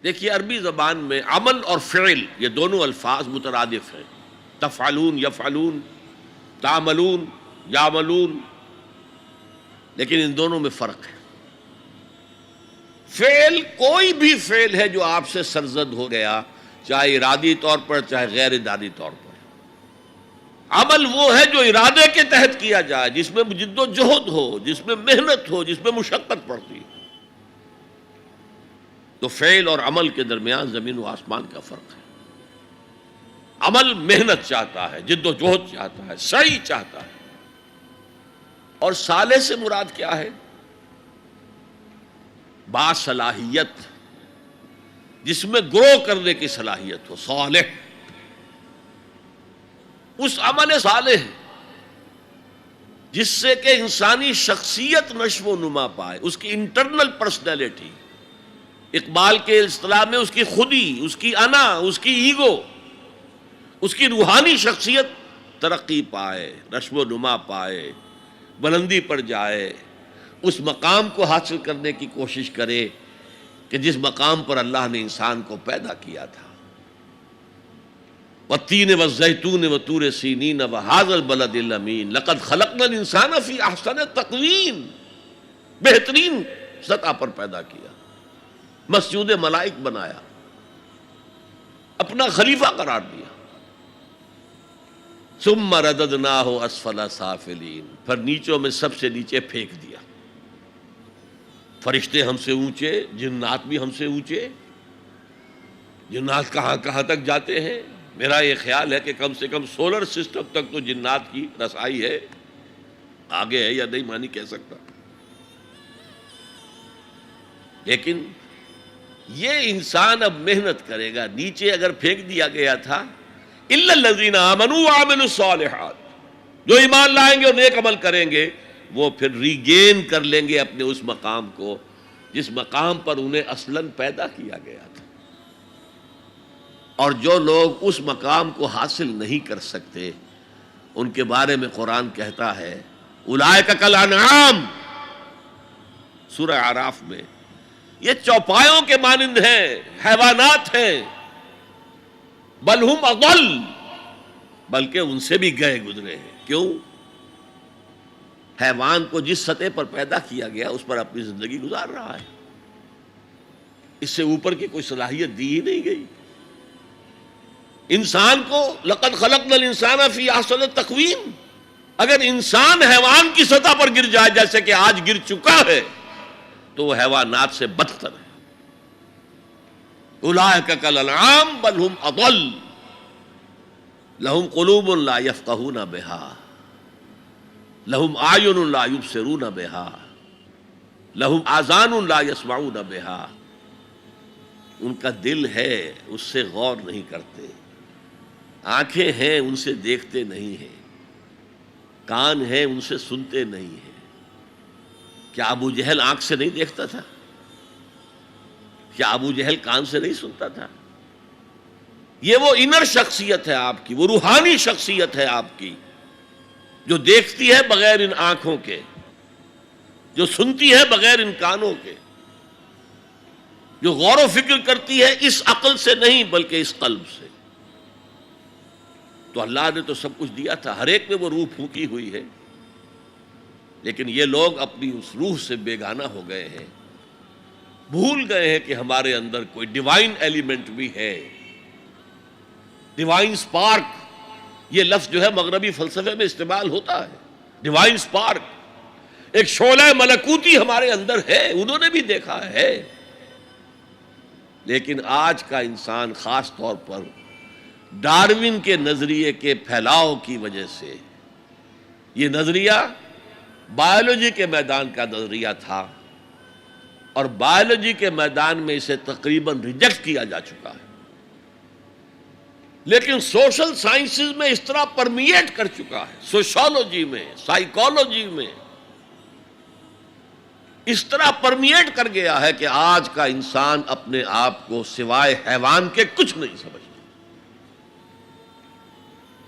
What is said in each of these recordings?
دیکھیے عربی زبان میں عمل اور فعل یہ دونوں الفاظ مترادف ہیں، تفعلون یفعلون، تعملون یعملون، لیکن ان دونوں میں فرق ہے۔ فعل کوئی بھی فعل ہے جو آپ سے سرزد ہو گیا، چاہے ارادی طور پر چاہے غیر ارادی طور پر۔ عمل وہ ہے جو ارادے کے تحت کیا جائے، جس میں جد و جہد ہو، جس میں محنت ہو، جس میں مشقت پڑتی ہے۔ تو فعل اور عمل کے درمیان زمین و آسمان کا فرق ہے۔ عمل محنت چاہتا ہے، جد و جہد چاہتا ہے، سعی چاہتا ہے، اور صالح سے مراد کیا ہے؟ باصلاحیت، جس میں گرو کرنے کی صلاحیت ہو، صالح۔ اس عمل صالح جس سے کہ انسانی شخصیت نشو و نما پائے، اس کی انٹرنل پرسنالٹی، اقبال کے اصطلاح میں اس کی خودی، اس کی انا، اس کی ایگو، اس کی روحانی شخصیت ترقی پائے، نشو و نما پائے، بلندی پر جائے، اس مقام کو حاصل کرنے کی کوشش کرے کہ جس مقام پر اللہ نے انسان کو پیدا کیا تھا۔ والتین والزیتون وطور سینین وہذا البلد الامین لقد خلقنا الانسان فی احسن تقویم، بہترین سطح پر پیدا کیا، مسجود ملائک بنایا، اپنا خلیفہ قرار دیا۔ ثم رددناہ اسفل سافلین، پھر نیچوں میں سب سے نیچے پھینک دیا۔ فرشتے ہم سے اونچے، جنات بھی ہم سے اونچے۔ جنات کہاں کہاں تک جاتے ہیں؟ میرا یہ خیال ہے کہ کم سے کم سولر سسٹم تک تو جنات کی رسائی ہے، آگے ہے یا نہیں مانی کہہ سکتا۔ لیکن یہ انسان اب محنت کرے گا، نیچے اگر پھینک دیا گیا تھا الا الذین آمنوا وعملوا الصالحات، جو ایمان لائیں گے اور نیک عمل کریں گے وہ پھر ریگین کر لیں گے اپنے اس مقام کو جس مقام پر انہیں اصلاً پیدا کیا گیا تھا۔ اور جو لوگ اس مقام کو حاصل نہیں کر سکتے ان کے بارے میں قرآن کہتا ہے اولئک کالانعام، سورہ اعراف میں، یہ چوپایوں کے مانند ہیں، حیوانات ہیں، بل ہم اضل، بلکہ ان سے بھی گئے گزرے ہیں۔ کیوں؟ حیوان کو جس سطح پر پیدا کیا گیا اس پر اپنی زندگی گزار رہا ہے، اس سے اوپر کی کوئی صلاحیت دی ہی نہیں گئی۔ انسان کو لقد خلقنا الانسان فی احسن تقویم، اگر انسان حیوان کی سطح پر گر جائے جیسے کہ آج گر چکا ہے تو وہ حیوانات سے بدتر ہے۔ اولئک کالانعام بل ہم اضل لہم قلوب لا یفقہون بہا لہم اعین لا یبصرون بہا لہم آذان لا یسمعون بہا، ان کا دل ہے اس سے غور نہیں کرتے، آنکھیں ہیں ان سے دیکھتے نہیں ہیں، کان ہیں ان سے سنتے نہیں ہیں۔ کیا ابو جہل آنکھ سے نہیں دیکھتا تھا؟ کیا ابو جہل کان سے نہیں سنتا تھا؟ یہ وہ انر شخصیت ہے آپ کی، وہ روحانی شخصیت ہے آپ کی، جو دیکھتی ہے بغیر ان آنکھوں کے، جو سنتی ہے بغیر ان کانوں کے، جو غور و فکر کرتی ہے اس عقل سے نہیں بلکہ اس قلب سے۔ تو اللہ نے تو سب کچھ دیا تھا، ہر ایک میں وہ روح پھونکی ہوئی ہے، لیکن یہ لوگ اپنی اس روح سے بیگانہ ہو گئے ہیں، بھول گئے ہیں کہ ہمارے اندر کوئی ڈیوائن ایلیمنٹ بھی ہے۔ ڈیوائن سپارک، یہ لفظ جو ہے مغربی فلسفے میں استعمال ہوتا ہے، ڈیوائن سپارک، ایک شعلہ ملکوتی ہمارے اندر ہے، انہوں نے بھی دیکھا ہے۔ لیکن آج کا انسان خاص طور پر ڈارون کے نظریے کے پھیلاؤ کی وجہ سے، یہ نظریہ بایولوجی کے میدان کا نظریہ تھا اور بایولوجی کے میدان میں اسے تقریباً ریجیکٹ کیا جا چکا ہے، لیکن سوشل سائنسز میں اس طرح پرمیٹ کر چکا ہے، سوشالوجی میں، سائیکالوجی میں اس طرح پرمیٹ کر گیا ہے کہ آج کا انسان اپنے آپ کو سوائے حیوان کے کچھ نہیں سمجھتا۔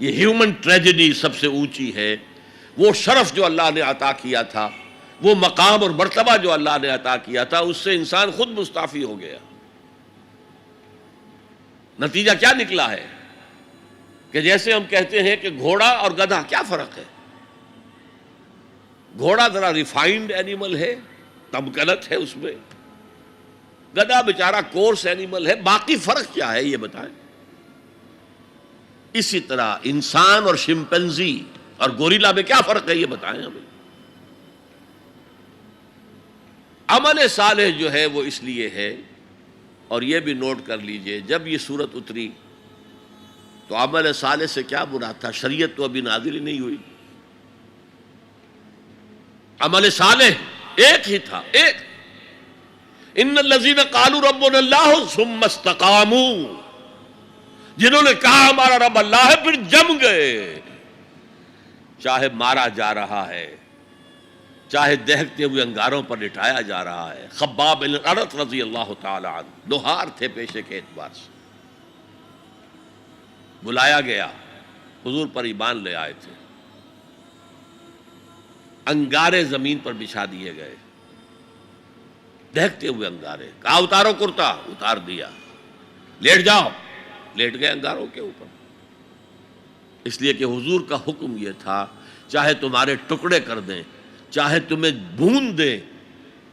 یہ ہیومن ٹریجڈی سب سے اونچی ہے، وہ شرف جو اللہ نے عطا کیا تھا، وہ مقام اور مرتبہ جو اللہ نے عطا کیا تھا، اس سے انسان خود مستعفی ہو گیا۔ نتیجہ کیا نکلا ہے کہ جیسے ہم کہتے ہیں کہ گھوڑا اور گدھا کیا فرق ہے؟ گھوڑا ذرا ریفائنڈ اینیمل ہے، تمکنت ہے اس میں، گدھا بیچارہ کورس اینیمل ہے، باقی فرق کیا ہے یہ بتائیں؟ اسی طرح انسان اور شمپینزی اور گوریلا میں کیا فرق ہے یہ بتائیں ہمیں؟ عمل صالح جو ہے وہ اس لیے ہے، اور یہ بھی نوٹ کر لیجئے، جب یہ سورت اتری تو عمل صالح سے کیا مراد تھا؟ شریعت تو ابھی نازل ہی نہیں ہوئی، عمل صالح ایک ہی تھا، ایک ان الذین قالوا ربنا اللہ ثم استقاموا، جنہوں نے کہا ہمارا رب اللہ ہے پھر جم گئے، چاہے مارا جا رہا ہے، چاہے دہکتے ہوئے انگاروں پر لٹایا جا رہا ہے۔ خباب بن الارت رضی اللہ تعالی عنہ لوہار تھے پیشے کے اعتبار سے، بلایا گیا، حضور پر ایمان لے آئے تھے، انگارے زمین پر بچھا دیے گئے، دہکتے ہوئے انگارے، کہا اتارو کرتا، اتار دیا، لیٹ جاؤ، لیٹ گئے انگاروں کے اوپر، اس لیے کہ حضور کا حکم یہ تھا چاہے تمہارے ٹکڑے کر دیں، چاہے تمہیں بھون دیں،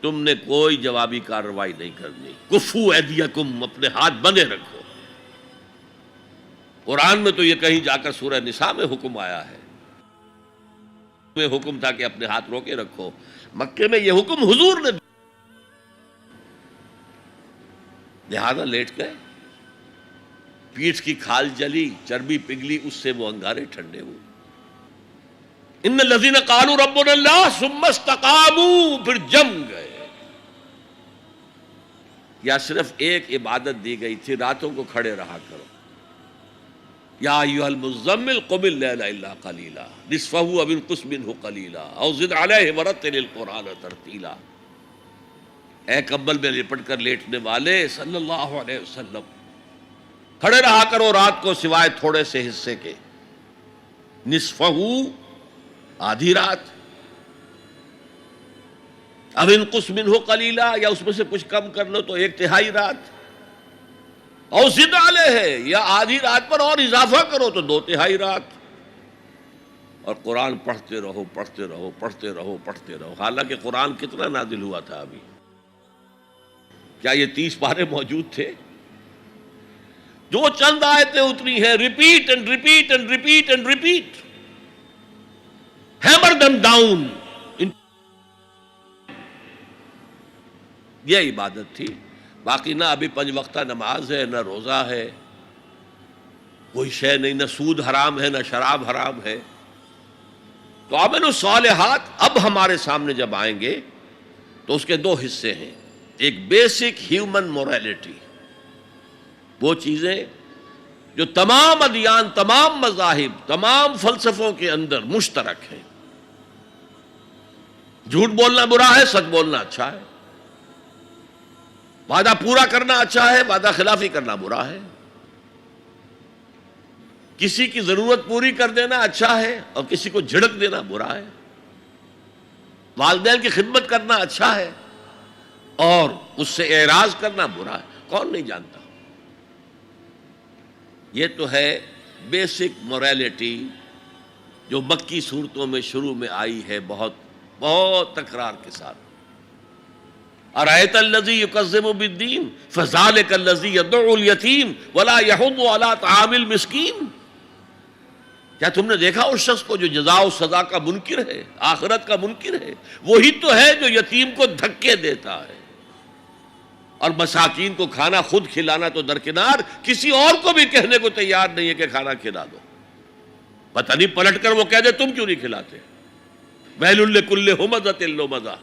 تم نے کوئی جوابی کارروائی نہیں کرنی، کفو ایدیکم، اپنے ہاتھ بندے رکھو۔ قرآن میں تو یہ کہیں جا کر سورہ نساء میں حکم آیا ہے، میں حکم تھا کہ اپنے ہاتھ روکے رکھو، مکے میں یہ حکم حضور نے، لہذا لیٹ گئے، پیٹھ کی کھال جلی، چربی پگھلی، اس سے وہ انگارے ٹھنڈے ہوئے۔ ان الذین قالوا ربنا اللہ ثم استقاموا، پھر جم گئے۔ یا صرف ایک عبادت دی گئی تھی، راتوں کو کھڑے رہا کرو، یا ایھا المزمل قم اللیل الا قلیلا نصفہ او انقص منہ قلیلا او زد علیہ ورتل القرآن ترتیلا۔ اے کمبل میں لپٹ کر لیٹنے والے صلی اللہ علیہ وسلم، کھڑے رہا کرو رات کو سوائے تھوڑے سے حصے کے، نصفہ آدھی رات، اب انقص منہ قلیلا، یا اس میں سے کچھ کم کر لو تو ایک تہائی رات، اور زد علیہ، یا آدھی رات پر اور اضافہ کرو تو دو تہائی رات، اور قرآن پڑھتے رہو پڑھتے رہو پڑھتے رہو پڑھتے رہو۔ حالانکہ قرآن کتنا نازل ہوا تھا ابھی؟ کیا یہ 30 پارے موجود تھے؟ جو چند آیتیں اتری ہیں، repeat and repeat and repeat and repeat, hammer them down, یہ عبادت تھی۔ باقی نہ ابھی 5 وقتہ نماز ہے، نہ روزہ ہے، کوئی شے نہیں، نہ سود حرام ہے، نہ شراب حرام ہے۔ تو عمل الصالحات اب ہمارے سامنے جب آئیں گے تو اس کے 2 حصے ہیں، ایک بیسک ہیومن موریلٹی، وہ چیزیں جو تمام ادیان، تمام مذاہب، تمام فلسفوں کے اندر مشترک ہیں۔ جھوٹ بولنا برا ہے، سچ بولنا اچھا ہے، وعدہ پورا کرنا اچھا ہے، وعدہ خلافی کرنا برا ہے، کسی کی ضرورت پوری کر دینا اچھا ہے اور کسی کو جھڑک دینا برا ہے، والدین کی خدمت کرنا اچھا ہے اور اس سے اعراض کرنا برا ہے، کون نہیں جانتا؟ یہ تو ہے بیسک موریلٹی جو مکی صورتوں میں شروع میں آئی ہے، بہت بہت تکرار کے ساتھ۔ ارأیت الذی یکذب بالدین فذلک الذی یدعو الیتیم ولا یحض علی طعام المسکین۔ کیا تم نے دیکھا اس شخص کو جو جزا و سزا کا منکر ہے، آخرت کا منکر ہے؟ وہی تو ہے جو یتیم کو دھکے دیتا ہے اور مساکین کو کھانا خود کھلانا تو درکنار، کسی اور کو بھی کہنے کو تیار نہیں ہے کہ کھانا کھلا دو۔ پتہ نہیں پلٹ کر وہ کہہ دے تم کیوں نہیں کھلاتے۔ ویل لکل ہمزۃ لمزہ،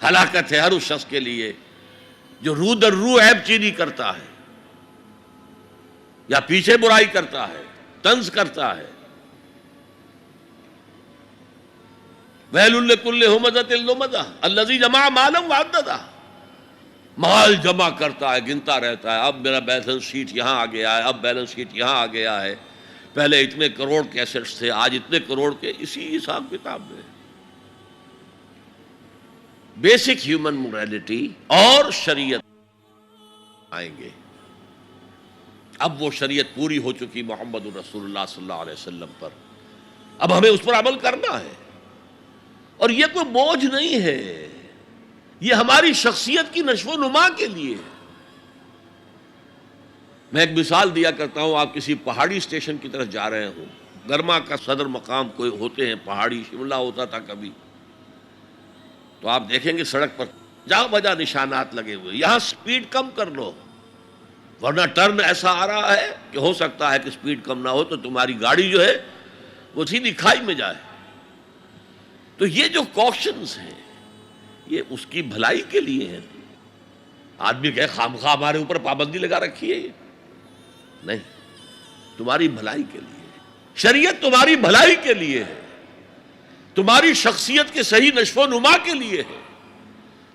ہلاکت ہے ہر اس شخص کے لیے جو رو در رو عیب چینی کرتا ہے یا پیچھے برائی کرتا ہے، طنز کرتا ہے۔ ویل لکل ہمزۃ لمزہ الذی جمع مالا وعددہ، مال جمع کرتا ہے، گنتا رہتا ہے، اب میرا بیلنس شیٹ یہاں آ گیا ہے، اب بیلنس شیٹ یہاں آ گیا ہے، پہلے اتنے کروڑ کے ایسٹس تھے، آج اتنے کروڑ کے، اسی حساب کتاب میں۔ بیسک ہیومن موریلٹی اور شریعت آئیں گے، اب وہ شریعت پوری ہو چکی محمد رسول اللہ صلی اللہ علیہ وسلم پر، اب ہمیں اس پر عمل کرنا ہے، اور یہ کوئی بوجھ نہیں ہے، یہ ہماری شخصیت کی نشو و نما کے لیے ہے۔ میں ایک مثال دیا کرتا ہوں، آپ کسی پہاڑی اسٹیشن کی طرف جا رہے ہوں، گرما کا صدر مقام کوئی ہوتے ہیں پہاڑی، شملہ ہوتا تھا کبھی، تو آپ دیکھیں گے سڑک پر جہاں بجا نشانات لگے ہوئے، یہاں سپیڈ کم کر لو، ورنہ ٹرن ایسا آ رہا ہے کہ ہو سکتا ہے کہ سپیڈ کم نہ ہو تو تمہاری گاڑی جو ہے وہ سیدھی کھائی میں جائے۔ تو یہ جو کوشنز ہیں یہ اس کی بھلائی کے لیے ہیں۔ آدمی کہے خامخواہ ہمارے اوپر پابندی لگا رکھی ہے، یہ نہیں، تمہاری بھلائی کے لیے، شریعت تمہاری بھلائی کے لیے ہے، تمہاری شخصیت کے صحیح نشو و نما کے لیے ہے،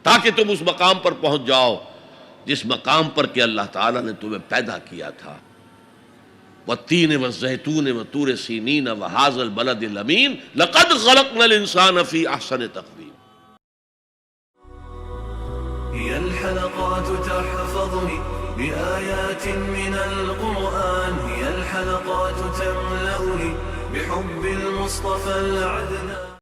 تاکہ تم اس مقام پر پہنچ جاؤ جس مقام پر کہ اللہ تعالیٰ نے تمہیں پیدا کیا تھا۔ والتین والزیتون وطور سینین وہذا البلد الامین لقد خلقنا الانسان فی احسن تقویم۔ هي الحلقات تحفظني بآيات من القرآن، هي الحلقات تملأني بحب المصطفى العدنان۔